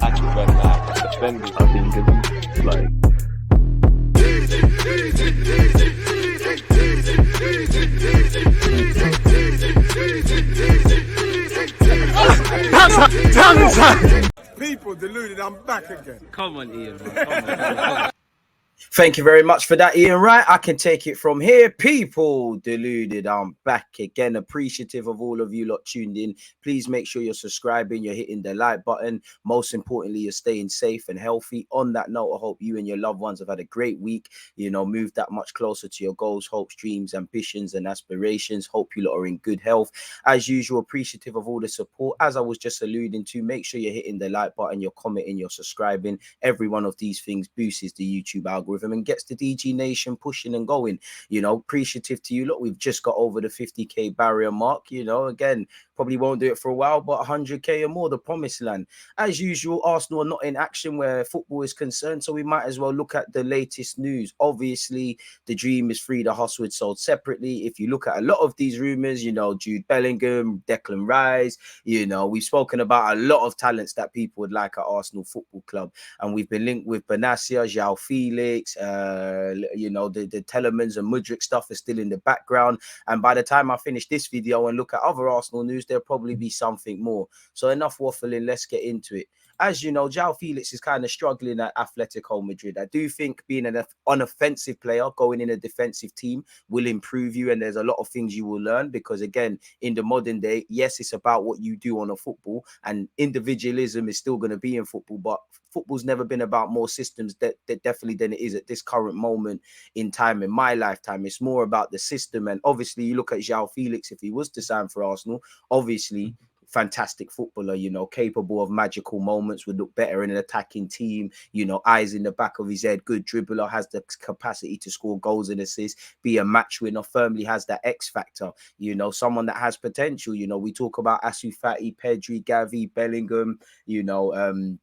Actually, when defending, I think it's like. People deluded, I'm back again. Come on, Ian, man. Come on. Thank you very much for that, Ian. Right, I can take it from here. People deluded, I'm back again. Appreciative of all of you lot tuned in. Please make sure you're subscribing, you're hitting the like button. Most importantly, you're staying safe and healthy. On that note, I hope you and your loved ones have had a great week. You know, moved that much closer to your goals, hopes, dreams, ambitions, and aspirations. Hope you lot are in good health. As usual, appreciative of all the support. As I was just alluding to, make sure you're hitting the like button, you're commenting, you're subscribing. Every one of these things boosts the YouTube algorithm and gets the DG Nation pushing and going. You know, appreciative to you. Look, we've just got over the 50k barrier mark. You know, again, probably won't do it for a while, but 100k or more, the promised land. As usual, Arsenal are not in action where football is concerned, so we might as well look at the latest news. Obviously, the dream is free, the hustle is sold separately. If you look at a lot of these rumors, you know, Jude Bellingham, Declan Rice, you know, we've spoken about a lot of talents that people would like at Arsenal Football Club, and we've been linked with Bennacer, Joao Felix, you know, the Tielemans and Mudryk stuff is still in the background. And by the time I finish this video and look at other Arsenal news, there'll probably be something more. So enough waffling, let's get into it. As you know, Joao Felix is kind of struggling at Atletico Madrid. I do think being an unoffensive player, going in a defensive team will improve you. And there's a lot of things you will learn because, again, in the modern day, yes, it's about what you do on a football and individualism is still going to be in football. But football's never been about more systems that definitely than it is at this current moment in time in my lifetime. It's more about the system. And obviously, you look at Joao Felix, if he was to sign for Arsenal, obviously, fantastic footballer, you know, capable of magical moments, would look better in an attacking team, you know, eyes in the back of his head, good dribbler, has the capacity to score goals and assists, be a match winner, firmly has that X factor, you know, someone that has potential. You know, we talk about Ansu Fati, Pedri, Gavi, Bellingham, you know,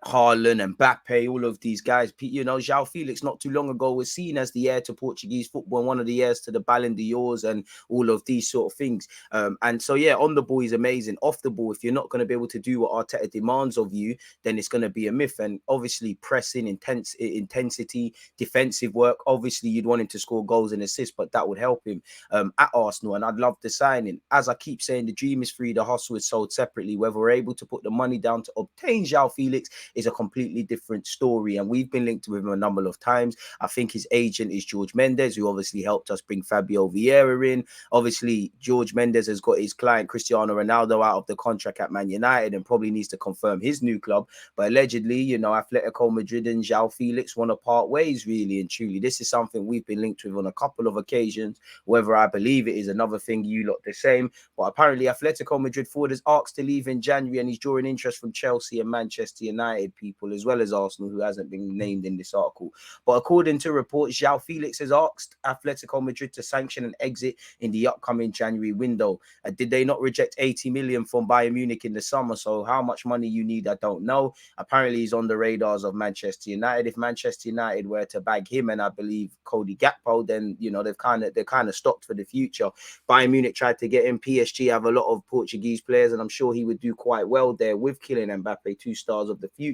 Haaland, Mbappe, all of these guys. You know, Joao Felix not too long ago was seen as the heir to Portuguese football and one of the heirs to the Ballon d'Ors and all of these sort of things. And so, yeah, on the ball, he's amazing. Off the ball, if you're not going to be able to do what Arteta demands of you, then it's going to be a myth. And obviously, pressing, intensity, defensive work. Obviously, you'd want him to score goals and assists, but that would help him at Arsenal. And I'd love the signing. As I keep saying, the dream is free, the hustle is sold separately. Whether we're able to put the money down to obtain Joao Felix is a completely different story, and we've been linked with him a number of times. I think his agent is George Mendes, who obviously helped us bring Fabio Vieira in. Obviously, George Mendes has got his client Cristiano Ronaldo out of the contract at Man United and probably needs to confirm his new club. But allegedly, you know, Atletico Madrid and Joao Felix want to part ways, really and truly. This is something we've been linked with on a couple of occasions. Whether I believe it is another thing, you lot the same. But apparently, Atletico Madrid forward is asked to leave in January, and he's drawing interest from Chelsea and Manchester United people, as well as Arsenal, who hasn't been named in this article. But according to reports, Joao Felix has asked Atletico Madrid to sanction an exit in the upcoming January window. Did they not reject 80 million from Bayern Munich in the summer? So how much money you need, I don't know. Apparently, he's on the radars of Manchester United. If Manchester United were to bag him, and I believe Cody Gakpo, then, you know, they're kind of stocked for the future. Bayern Munich tried to get him. PSG have a lot of Portuguese players, and I'm sure he would do quite well there with Kylian Mbappe, 2 stars of the future.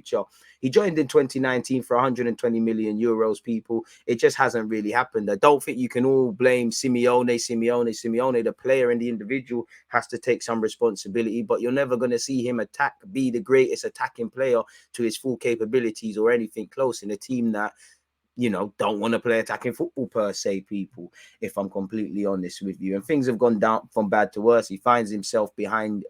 He joined in 2019 for 120 million euros, people. It just hasn't really happened. I don't think you can all blame Simeone. The player and the individual has to take some responsibility, but you're never going to see him be the greatest attacking player to his full capabilities or anything close in a team that, you know, don't want to play attacking football per se, people, if I'm completely honest with you. And things have gone down from bad to worse. He finds himself behind,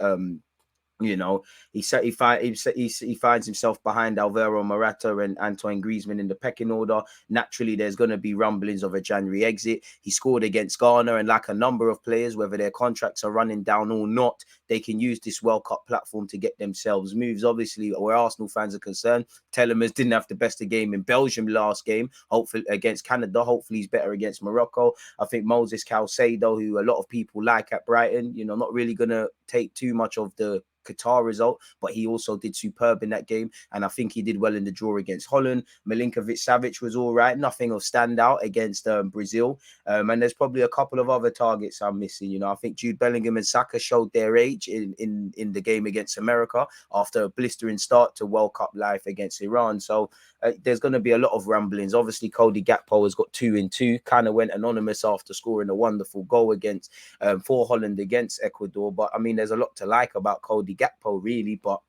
you know, he finds himself behind Alvaro Morata and Antoine Griezmann in the pecking order. Naturally, there's going to be rumblings of a January exit. He scored against Ghana, and like a number of players, whether their contracts are running down or not, they can use this World Cup platform to get themselves moves. Obviously, where Arsenal fans are concerned, Tielemans didn't have the best of game in Belgium last game, hopefully against Canada. Hopefully, he's better against Morocco. I think Moses Caicedo, who a lot of people like at Brighton, you know, not really going to take too much of the Qatar result, but he also did superb in that game. And I think he did well in the draw against Holland. Milinkovic-Savic was all right. Nothing of standout against Brazil. And there's probably a couple of other targets I'm missing. You know, I think Jude Bellingham and Saka showed their age in the game against America after a blistering start to World Cup life against Iran. So there's going to be a lot of rumblings. Obviously, Cody Gakpo has got 2 in 2, kind of went anonymous after scoring a wonderful goal against for Holland against Ecuador. But I mean, there's a lot to like about Cody Gakpo, really. But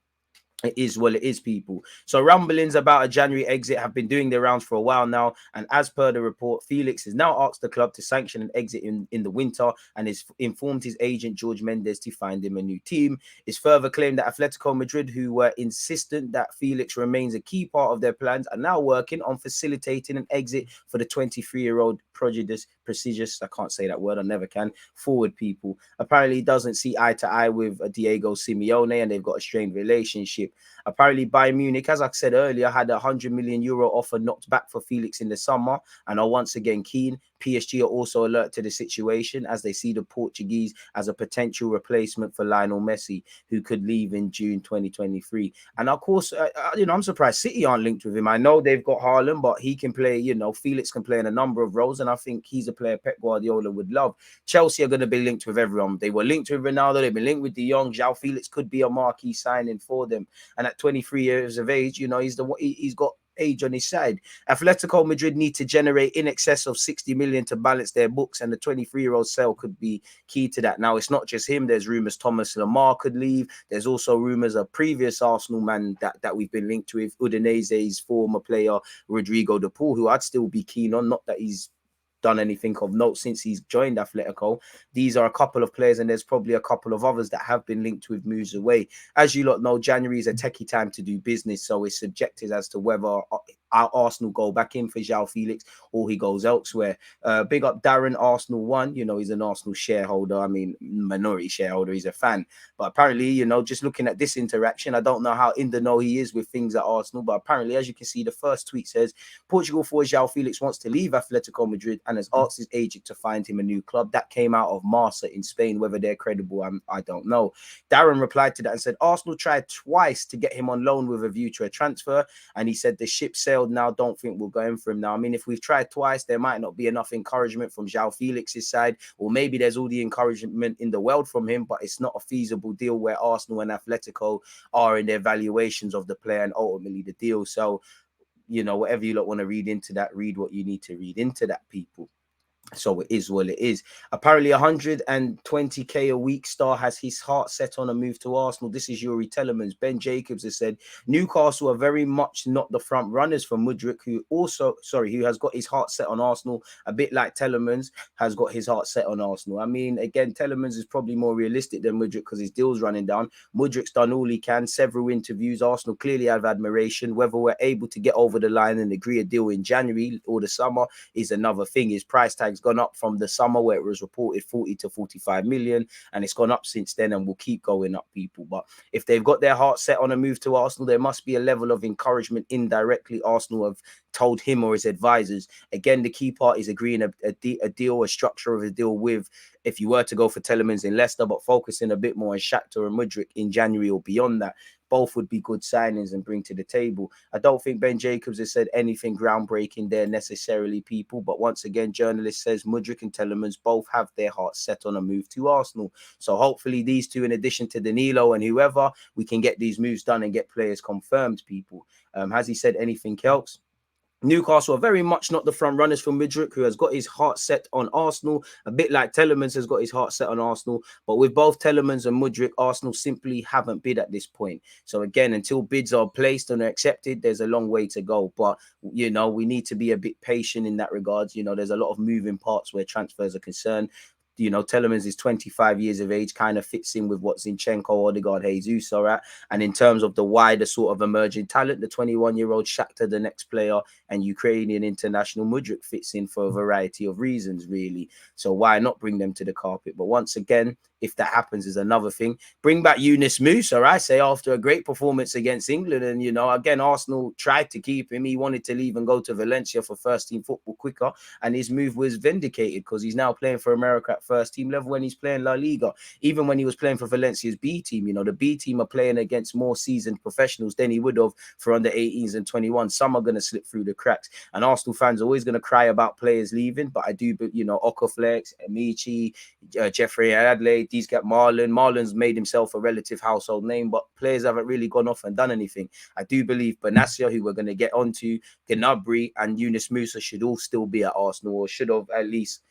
it is well, it is, people. So rumblings about a January exit have been doing their rounds for a while now. And as per the report, Felix has now asked the club to sanction an exit in the winter and has informed his agent, George Mendes, to find him a new team. It's further claimed that Atletico Madrid, who were insistent that Felix remains a key part of their plans, are now working on facilitating an exit for the 23-year-old prestigious, I can't say that word, I never can, forward, people. Apparently, he doesn't see eye to eye with Diego Simeone, and they've got a strained relationship. Apparently, Bayern Munich, as I said earlier, had a €100 million offer knocked back for Felix in the summer and are once again keen. PSG are also alert to the situation as they see the Portuguese as a potential replacement for Lionel Messi, who could leave in June 2023. And of course, I'm surprised City aren't linked with him. I know they've got Haaland, but he can play, Felix can play in a number of roles, and I think he's a player Pep Guardiola would love. Chelsea are going to be linked with everyone. They were linked with Ronaldo, they've been linked with De Jong. Joao Felix could be a marquee signing for them. And at 23 years of age, he's got age on his side. Atletico Madrid need to generate in excess of 60 million to balance their books, and the 23-year-old sale could be key to that. Now, it's not just him. There's rumors Thomas Lemar could leave. There's also rumors of previous Arsenal man that we've been linked with, Udinese's former player Rodrigo de Paul, who I'd still be keen on. Not that he's done anything of note since he's joined Atletico. These are a couple of players, and there's probably a couple of others that have been linked with moves away. As you lot know, January is a techie time to do business, so it's subjective as to whether Arsenal go back in for Joao Felix or he goes elsewhere. Big up Darren, Arsenal one. He's an Arsenal shareholder. I mean, minority shareholder. He's a fan. But apparently, just looking at this interaction, I don't know how in the know he is with things at Arsenal, but apparently, as you can see, the first tweet says, Portugal forward Joao Felix wants to leave Atletico Madrid and has asked his agent to find him a new club. That came out of Marca in Spain. Whether they're credible, I don't know. Darren replied to that and said, Arsenal tried twice to get him on loan with a view to a transfer, and he said the ship sailed now, don't think we'll go in for him now. I mean, if we've tried twice, there might not be enough encouragement from Joao Felix's side, or maybe there's all the encouragement in the world from him, but it's not a feasible deal where Arsenal and Atletico are in their valuations of the player and ultimately the deal. So, whatever you lot want to read into that, read what you need to read into that, people. So it is what it is. Apparently 120k a week star has his heart set on a move to Arsenal. This is Yuri Tielemans. Ben Jacobs has said Newcastle are very much not the front runners for Mudryk, who has got his heart set on Arsenal, a bit like Tielemans has got his heart set on Arsenal. I mean, again, Tielemans is probably more realistic than Mudryk because his deal's running down. Mudryk's done all he can, several interviews. Arsenal clearly have admiration. Whether we're able to get over the line and agree a deal in January or the summer is another thing. His price tag's gone up from the summer where it was reported 40 to 45 million, and it's gone up since then and will keep going up, people. But if they've got their heart set on a move to Arsenal, there must be a level of encouragement indirectly Arsenal have told him or his advisors. Again, the key part is agreeing a deal, a structure of a deal with, if you were to go for Tielemans in Leicester, but focusing a bit more on Shakhtar and Mudryk in January or beyond that. Both would be good signings and bring to the table. I don't think Ben Jacobs has said anything groundbreaking there necessarily, people. But once again, journalist says Mudryk and Tielemans both have their hearts set on a move to Arsenal. So hopefully these two, in addition to Danilo and whoever, we can get these moves done and get players confirmed, people. Has he said anything else? Newcastle are very much not the front runners for Mudryk, who has got his heart set on Arsenal, a bit like Tielemans has got his heart set on Arsenal. But with both Tielemans and Mudryk, Arsenal simply haven't bid at this point. So again, until bids are placed and are accepted, there's a long way to go. But, we need to be a bit patient in that regard. There's a lot of moving parts where transfers are concerned. Tielemans is 25 years of age, kind of fits in with what Zinchenko, Odegaard, Jesus are at. And in terms of the wider sort of emerging talent, the 21-year-old Shakhtar, the next player, and Ukrainian international Mudryk fits in for a variety of reasons, really. So why not bring them to the carpet? But once again, if that happens is another thing. Bring back Yunus Musa, I say, after a great performance against England. And, you know, again, Arsenal tried to keep him. He wanted to leave and go to Valencia for first team football quicker. And his move was vindicated because he's now playing for America at first team level when he's playing La Liga. Even when he was playing for Valencia's B team, you know, the B team are playing against more seasoned professionals than he would have for under 18s and 21. Some are going to slip through the cracks. And Arsenal fans are always going to cry about players leaving. But I do, you know, Okafor, Amici, Jeffrey Adelaide, these got Marlon's made himself a relative household name, but players haven't really gone off and done anything. I do believe Bennacer, who we're going to get onto, Gnabry and Yunus Musa should all still be at Arsenal, or should have at least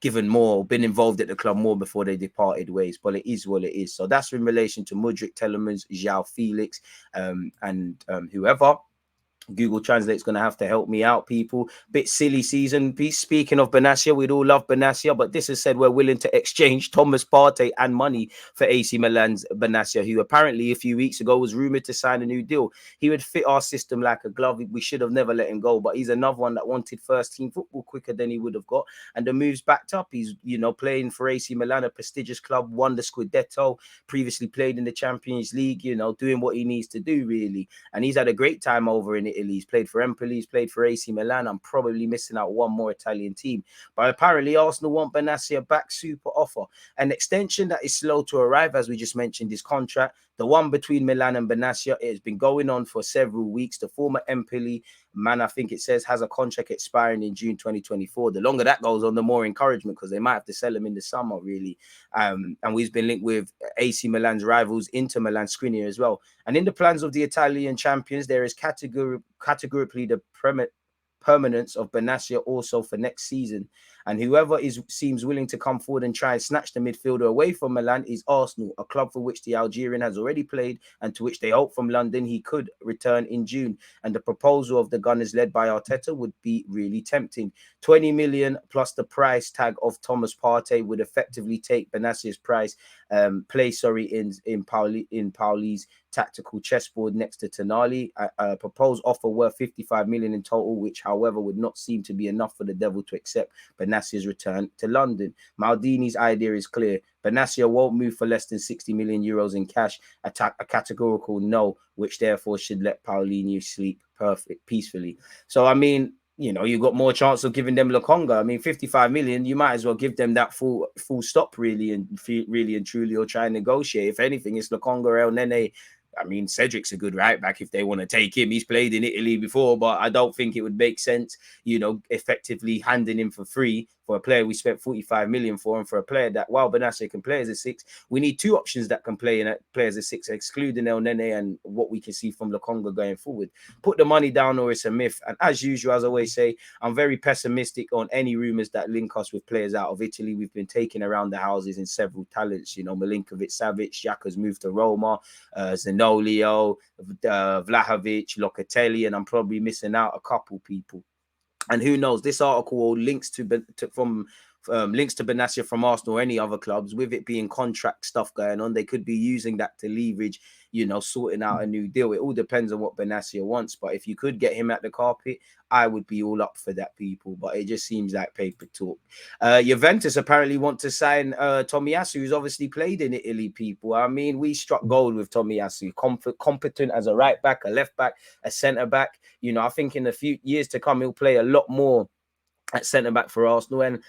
given more, been involved at the club more before they departed ways. But it is what it is. So that's in relation to Mudryk, Tielemans, Joao Felix, and whoever. Google Translate's going to have to help me out, people. Bit silly season. Speaking of Bennacer, we'd all love Bennacer, but this has said we're willing to exchange Thomas Partey and money for AC Milan's Bennacer, who apparently a few weeks ago was rumoured to sign a new deal. He would fit our system like a glove. We should have never let him go, but he's another one that wanted first team football quicker than he would have got, and the move's backed up. He's, you know, playing for AC Milan, a prestigious club, won the Scudetto, previously played in the Champions League, you know, doing what he needs to do, really. And he's had a great time over in Italy. He's played for Empoli, he's played for AC Milan. I'm probably missing out one more Italian team. But apparently Arsenal want Bennacer back, super offer. An extension that is slow to arrive, as we just mentioned, his contract. The one between Milan and Bennacer, it has been going on for several weeks. The former Empoli man, I think it says, has a contract expiring in June 2024. The longer that goes on, the more encouragement, because they might have to sell him in the summer, really. And we've been linked with AC Milan's rivals, Inter Milan, Skriniar as well. And in the plans of the Italian champions, there is categorically the permanence of Bennacer also for next season. And whoever seems willing to come forward and try and snatch the midfielder away from Milan is Arsenal, a club for which the Algerian has already played and to which they hope from London he could return in June. And the proposal of the Gunners led by Arteta would be really tempting. 20 million plus the price tag of Thomas Partey would effectively take Bennacer's place in Pauli's tactical chessboard next to Tonali. A proposed offer worth 55 million in total, which however would not seem to be enough for the devil to accept Bennacer's return to London. Maldini's idea is clear. Bennacer won't move for less than 60 million euros in cash, a categorical no, which therefore should let Paulinho sleep peacefully. So, I mean, you know, you've got more chance of giving them Lokonga. I mean, 55 million, you might as well give them that full stop, really and truly, or try and negotiate. If anything, it's Lokonga, El Nene. I mean, Cedric's a good right back if they want to take him. He's played in Italy before, but I don't think it would make sense, you know, effectively handing him for free for a player we spent 45 million for, and for a player that, while Bennacer can play as a 6, we need two options that can play as a 6, excluding El Nene and what we can see from Lokonga going forward. Put the money down or it's a myth. And as usual, as I always say, I'm very pessimistic on any rumours that link us with players out of Italy. We've been taken around the houses in several talents, you know, milinkovic-savic, Xhaka's moved to Roma, Zanolio, Vlahovic, Locatelli, and I'm probably missing out a couple people. And who knows? This article links to Bennacer from Arsenal or any other clubs. With it being contract stuff going on, they could be using that to leverage, you know, sorting out a new deal. It all depends on what Bennacer wants. But if you could get him at the carpet, I would be all up for that, people. But it just seems like paper talk. Juventus apparently want to sign Tomiyasu, who's obviously played in Italy, people. I mean, we struck gold with Tomiyasu. Competent as a right back, a left back, a centre back. You know, I think in a few years to come, he'll play a lot more at centre back for Arsenal. And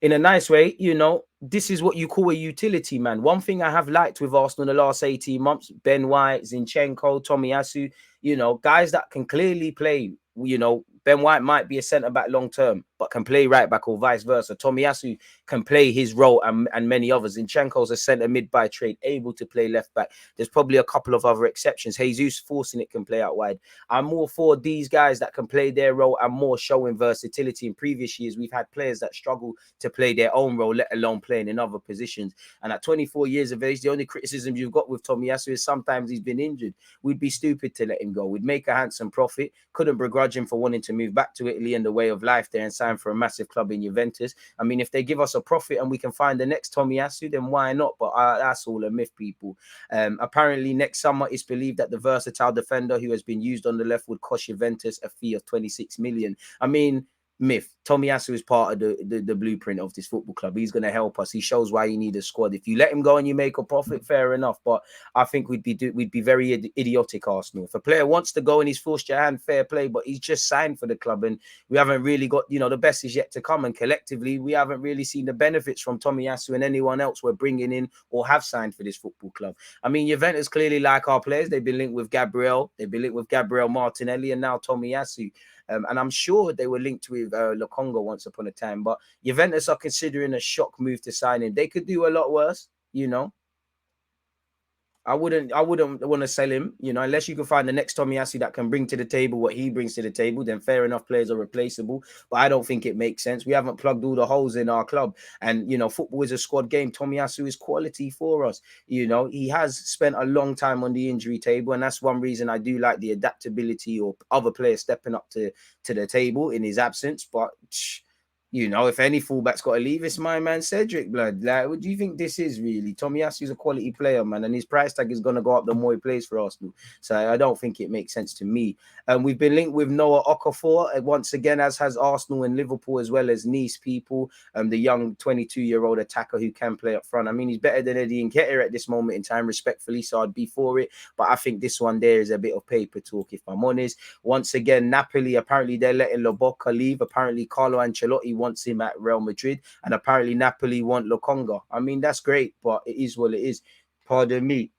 in a nice way, you know, this is what you call a utility man. One thing I have liked with Arsenal in the last 18 months, Ben White, Zinchenko, Tomiyasu, you know, guys that can clearly play. You know, Ben White might be a centre-back long-term, but can play right-back or vice versa. Tomiyasu can play his role and many others. Zinchenko's a centre-mid by trade, able to play left-back. There's probably a couple of other exceptions. Jesus forcing it can play out wide. I'm more for these guys that can play their role and more showing versatility. In previous years, we've had players that struggle to play their own role, let alone playing in other positions. And at 24 years of age, the only criticism you've got with Tomiyasu is sometimes he's been injured. We'd be stupid to let him go. We'd make a handsome profit. Couldn't begrudge him for wanting to move back to Italy and the way of life there and sign for a massive club in Juventus. I mean, if they give us a profit and we can find the next Tomiyasu, then why not? But that's all a myth, people. Apparently, next summer, it's believed that the versatile defender who has been used on the left would cost Juventus a fee of 26 million. I mean, myth. Tomiyasu is part of the blueprint of this football club. He's going to help us. He shows why you need a squad. If you let him go and you make a profit, fair enough. But I think we'd be very idiotic, Arsenal. If a player wants to go and he's forced your hand, fair play. But he's just signed for the club, and we haven't really got, the best is yet to come. And collectively, we haven't really seen the benefits from Tomiyasu and anyone else we're bringing in or have signed for this football club. I mean, Juventus clearly like our players. They've been linked with Gabriel. They've been linked with Gabriel Martinelli and now Tomiyasu. And I'm sure they were linked with Lokonga once upon a time. But Juventus are considering a shock move to sign him. They could do a lot worse, I wouldn't want to sell him, unless you can find the next Tomiyasu that can bring to the table what he brings to the table. Then fair enough, players are replaceable. But I don't think it makes sense. We haven't plugged all the holes in our club. And, football is a squad game. Tomiyasu is quality for us. He has spent a long time on the injury table. And that's one reason I do like the adaptability or other players stepping up to the table in his absence. But if any fullback's got to leave, it's my man Cedric, blood. Like, what do you think this is really? Tomiyasu's a quality player, man, and his price tag is going to go up the more he plays for Arsenal. So I don't think it makes sense to me. We've been linked with Noah Okafor once again, as has Arsenal and Liverpool, as well as Nice people. The young 22-year-old attacker who can play up front. I mean, he's better than Eddie Nketiah at this moment in time, respectfully, so I'd be for it. But I think this one there is a bit of paper talk, if I'm honest. Once again, Napoli, apparently they're letting Lokonga leave. Apparently Carlo Ancelotti wants him at Real Madrid, and apparently Napoli want Lokonga. I mean, that's great, but it is what it is. Pardon me.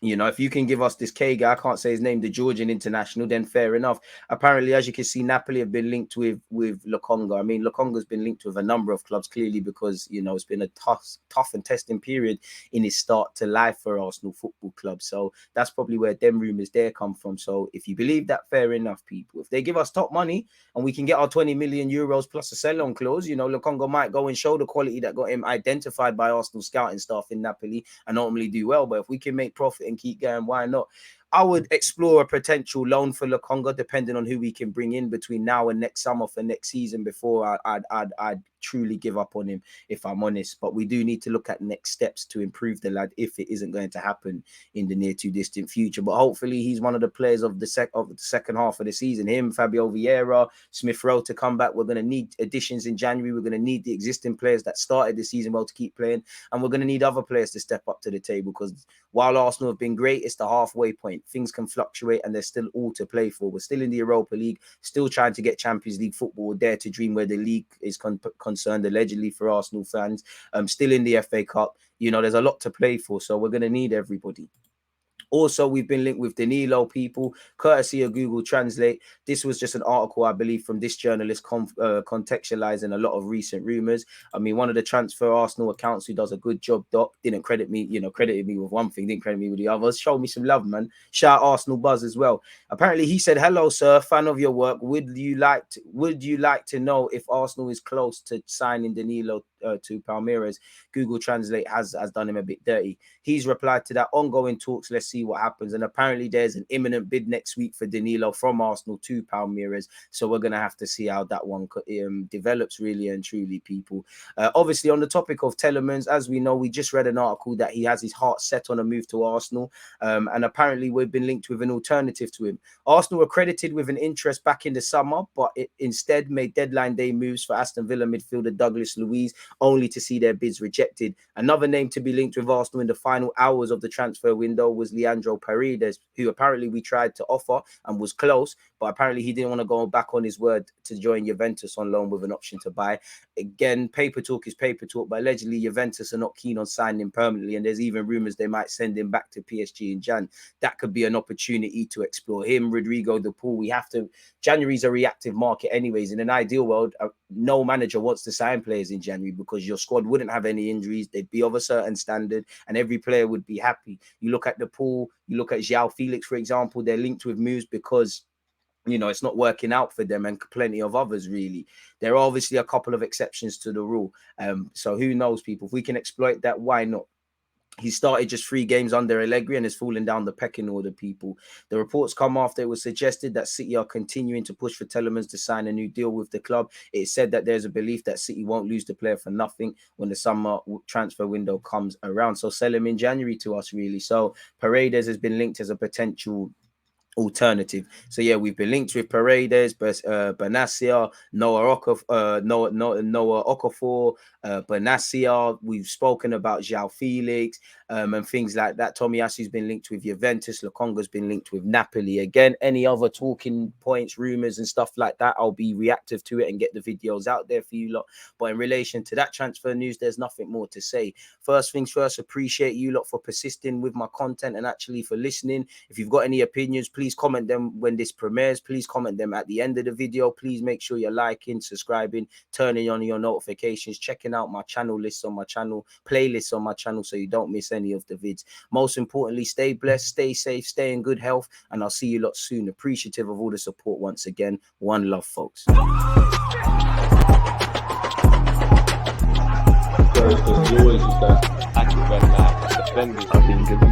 If you can give us this K guy, I can't say his name, the Georgian international, then fair enough. Apparently, as you can see, Napoli have been linked with Lokonga. I mean, Lokonga's been linked with a number of clubs, clearly, because, it's been a tough and testing period in his start to life for Arsenal Football Club. So that's probably where them rumours there come from. So if you believe that, fair enough, people. If they give us top money and we can get our 20 million euros plus a sell-on clause, Lokonga might go and show the quality that got him identified by Arsenal scouting staff in Napoli and ultimately do well. But if we can make profit and keep going, why not? I would explore a potential loan for Lokonga, depending on who we can bring in between now and next summer for next season before I'd truly give up on him, if I'm honest. But we do need to look at next steps to improve the lad if it isn't going to happen in the near to distant future. But hopefully he's one of the players of the second half of the season. Him, Fabio Vieira, Smith Rowe to come back. We're going to need additions in January. We're going to need the existing players that started the season well to keep playing. And we're going to need other players to step up to the table, because while Arsenal have been great, it's the halfway point. Things can fluctuate and there's still all to play for. We're still in the Europa League, still trying to get Champions League football, dare to dream where the league is concerned, allegedly, for Arsenal fans. Still in the FA Cup. There's a lot to play for, so we're going to need everybody. Also, we've been linked with Danilo, people, courtesy of Google Translate. This was just an article, I believe, from this journalist contextualizing a lot of recent rumors. I mean, one of the transfer Arsenal accounts who does a good job, Doc, didn't credit me, credited me with one thing, didn't credit me with the others. Show me some love, man. Shout Arsenal Buzz as well. Apparently, he said, "Hello, sir, fan of your work. Would you like to know if Arsenal is close to signing Danilo to Palmeiras?" Google Translate has done him a bit dirty. He's replied to that, "Ongoing talks, let's see what happens." And apparently there's an imminent bid next week for Danilo from Arsenal to Palmeiras. So we're going to have to see how that one develops, really and truly, people. Obviously, on the topic of Tielemans, as we know, we just read an article that he has his heart set on a move to Arsenal. And apparently we've been linked with an alternative to him. Arsenal were credited with an interest back in the summer, but it instead made deadline day moves for Aston Villa midfielder Douglas Luiz, only to see their bids rejected. Another name to be linked with Arsenal in the final hours of the transfer window was Leandro Paredes, who apparently we tried to offer and was close, but apparently he didn't want to go back on his word to join Juventus on loan with an option to buy. Again, paper talk is paper talk, but allegedly Juventus are not keen on signing him permanently, and there's even rumours they might send him back to PSG in Jan. That could be an opportunity to explore him. Rodrigo De Paul, January's a reactive market anyways. In an ideal world, no manager wants to sign players in January because your squad wouldn't have any injuries. They'd be of a certain standard and every player would be happy. You look at De Paul, you look at Joao Felix, for example, they're linked with moves because it's not working out for them, and plenty of others, really. There are obviously a couple of exceptions to the rule. So who knows, people? If we can exploit that, why not? He started just 3 games under Allegri and is falling down the pecking order, people. The reports come after it was suggested that City are continuing to push for Tielemans to sign a new deal with the club. It said that there's a belief that City won't lose the player for nothing when the summer transfer window comes around. So sell him in January to us, really. So Paredes has been linked as a potential alternative. So yeah, we've been linked with Paredes, Bennacer, Noah Okafor, Bennacer. We've spoken about Joao Felix and things like that. Tomiyasu's been linked with Juventus. Lokonga's been linked with Napoli. Again, any other talking points, rumors and stuff like that, I'll be reactive to it and get the videos out there for you lot. But in relation to that transfer news, there's nothing more to say. First things first, appreciate you lot for persisting with my content and actually for listening. If you've got any opinions, please comment them when this premieres. Please comment them at the end of the video. Please make sure you're liking, subscribing, turning on your notifications, checking out my channel lists on my channel, playlists on my channel, so you don't miss any of the vids. Most importantly, stay blessed, stay safe, stay in good health, and I'll see you lot soon. Appreciative of all the support once again. One love, folks. Always use that active red light, defending.